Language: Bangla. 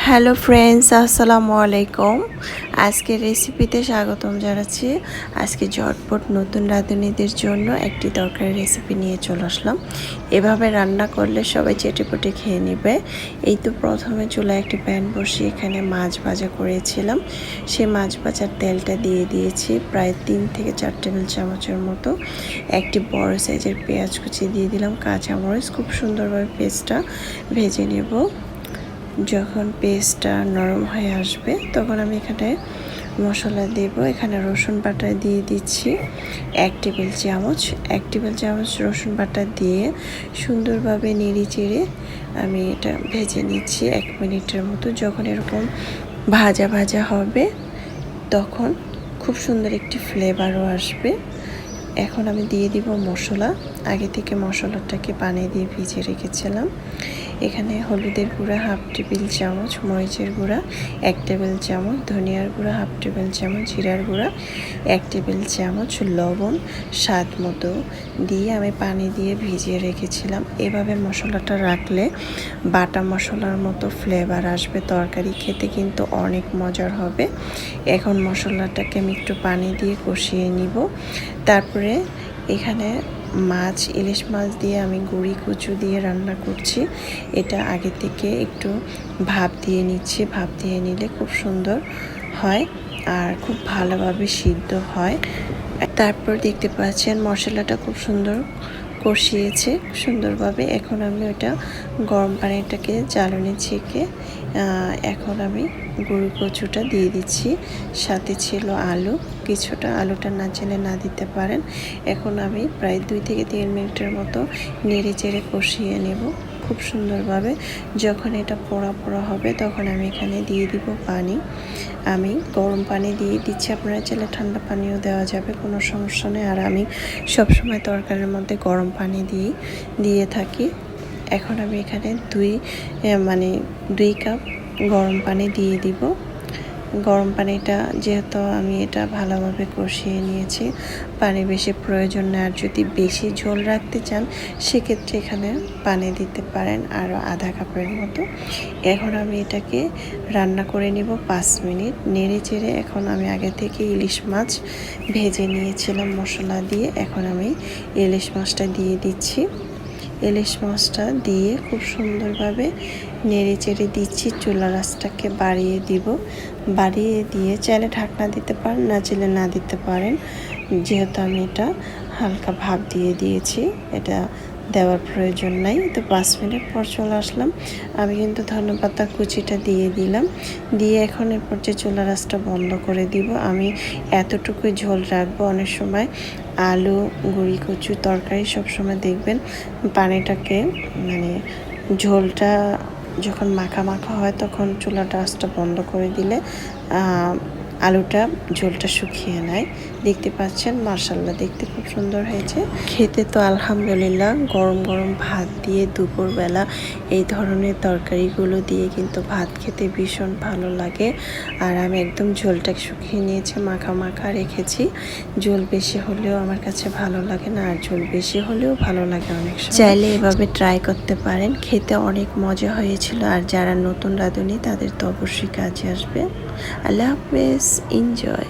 হ্যালো ফ্রেন্ডস, আসসালামু আলাইকুম। আজকের রেসিপিতে স্বাগতম জানাচ্ছি। আজকে ঝটপট নতুন রাঁধুনিদের জন্য একটি তরকারি রেসিপি নিয়ে চলে আসলাম। এভাবে রান্না করলে সবাই চেটেপুটে খেয়ে নেবে। এই তো প্রথমে চুলায় একটি প্যান বসিয়ে এখানে মাছ ভাজা করেছিলাম। সেই মাছ ভাজার তেলটা দিয়ে দিয়েছি প্রায় 3 থেকে 4 টেবিল চামচের মতো। একটি বড় সাইজের পেঁয়াজ কুচি দিয়ে দিলাম, কাঁচামরিচ, খুব সুন্দরভাবে পেস্টটা ভেজে নেব। যখন পেস্টটা নরম হয়ে আসবে তখন আমি এখানে মশলা দেব। এখানে রসুন বাটা দিয়ে দিচ্ছি 1 টেবিল চামচ রসুন বাটা দিয়ে সুন্দরভাবে নেড়ে চেড়ে আমি এটা ভেজে নিচ্ছি 1 মিনিটের মতো। যখন এরকম ভাজা ভাজা হবে তখন খুব সুন্দর একটি ফ্লেভারও আসবে। এখন আমি দিয়ে দিব মশলা। আগে থেকে মশলাটাকে পানি দিয়ে ভিজিয়ে রেখেছিলাম। এখানে হলুদের গুঁড়া 1/2 টেবিল চামচ, মরিচের গুঁড়া 1 টেবিল চামচ, ধনিয়ার গুঁড়া 1/2 টেবিল চামচ, জিরার গুঁড়া 1 টেবিল চামচ, লবণ স্বাদ মতো দিয়ে আমি পানি দিয়ে ভিজিয়ে রেখেছিলাম। এভাবে মশলাটা রাখলে বাটা মশলার মতো ফ্লেভার আসবে, তরকারি খেতে কিন্তু অনেক মজার হবে। এখন মশলাটাকে আমি একটু পানি দিয়ে কষিয়ে নিব। তারপরে এখানে ইলিশ মাছ দিয়ে আমি গুঁড়ি কচু দিয়ে রান্না করছি। এটা আগে থেকে একটু ভাপ দিয়ে নিচ্ছি। ভাপ দিয়ে নিলে খুব সুন্দর হয় আর খুব ভালোভাবে সিদ্ধ হয়। তারপর দেখতে পাচ্ছেন মশলাটা খুব সুন্দর কষিয়েছে সুন্দরভাবে। এখন আমি ওটা গরম পানিটাকে জ্বালানি ছেঁকে এখন আমি গুঁড়ো কচুটা দিয়ে দিচ্ছি। সাথে ছিল আলু, কিছুটা, আলুটা না চাইলে না দিতে পারেন। এখন আমি প্রায় 2 থেকে 3 মিনিটের মতো নেড়ে চেড়ে কষিয়ে নেব খুব সুন্দরভাবে। যখন এটা পোড়া পোড়া হবে তখন আমি এখানে দিয়ে দিব পানি। আমি গরম পানি দিয়ে দিচ্ছি, আপনারা চাইলে ঠান্ডা পানিও দেওয়া যাবে, কোনো সমস্যা নেই। আর আমি সবসময় তরকারির মধ্যে গরম পানি দিয়ে থাকি। এখন আমি এখানে 2 কাপ গরম পানি দিয়ে দিব। গরম পানিটা যেহেতু আমি এটা ভালোভাবে কষিয়ে নিয়েছি, পানি বেশি প্রয়োজন না। আর যদি বেশি ঝোল রাখতে চান সেক্ষেত্রে এখানে পানি দিতে পারেন আরও আধা কাপের মতো। এখন আমি এটাকে রান্না করে নিব 5 মিনিট নেড়ে চেড়ে। এখন আমি আগে থেকে ইলিশ মাছ ভেজে নিয়েছিলাম মশলা দিয়ে। এখন আমি ইলিশ মাছটা দিয়ে দিচ্ছি। ইলিশ মাছটা দিয়ে খুব সুন্দরভাবে নেড়ে চেড়ে দিচ্ছি। চুলার আঁচটাকে বাড়িয়ে দিয়ে চাইলে ঢাকনা দিতে পারেন, না চাইলে না দিতে পারেন। যেহেতু আমি এটা হালকা ভাপ দিয়ে দিয়েছি, এটা দেওয়ার প্রয়োজন নাই। তো 5 মিনিট পর চলে আসলাম। আমি কিন্তু ধনেপাতা কুচিটা দিয়ে দিলাম। দিয়ে এখন এরপর যে চুলার আঁচটা বন্ধ করে দিব। আমি এতটুকুই ঝোল রাখবো। অনেক সময় আলু, গুঁড়ি কচু তরকারি সবসময় দেখবেন পানিটাকে ঝোলটা যখন মাখা মাখা হয় তখন চুলাটা আঁচটা বন্ধ করে দিলে ঝোলটা শুকিয়ে নেয়। দেখতে পাচ্ছেন মাশাআল্লাহ, দেখতে খুব সুন্দর হয়েছে। খেতে তো আলহামদুলিল্লাহ। গরম গরম ভাত দিয়ে দুপুরবেলা এই ধরনের তরকারিগুলো দিয়ে কিন্তু ভাত খেতে ভীষণ ভালো লাগে। আর আমি একদম ঝোলটা শুকিয়ে নিয়েছি, মাখা মাখা রেখেছি। ঝোল বেশি হলেও আমার কাছে ভালো লাগে না, আর ঝোল বেশি হলেও ভালো লাগে অনেক সময়। চাইলে এভাবে ট্রাই করতে পারেন, খেতে অনেক মজা হয়েছিল। আর যারা নতুন রাঁধুনি তাদের তো অবশ্যই কাজে আসবে। আল্লাহ হাফেজ, এনজয়।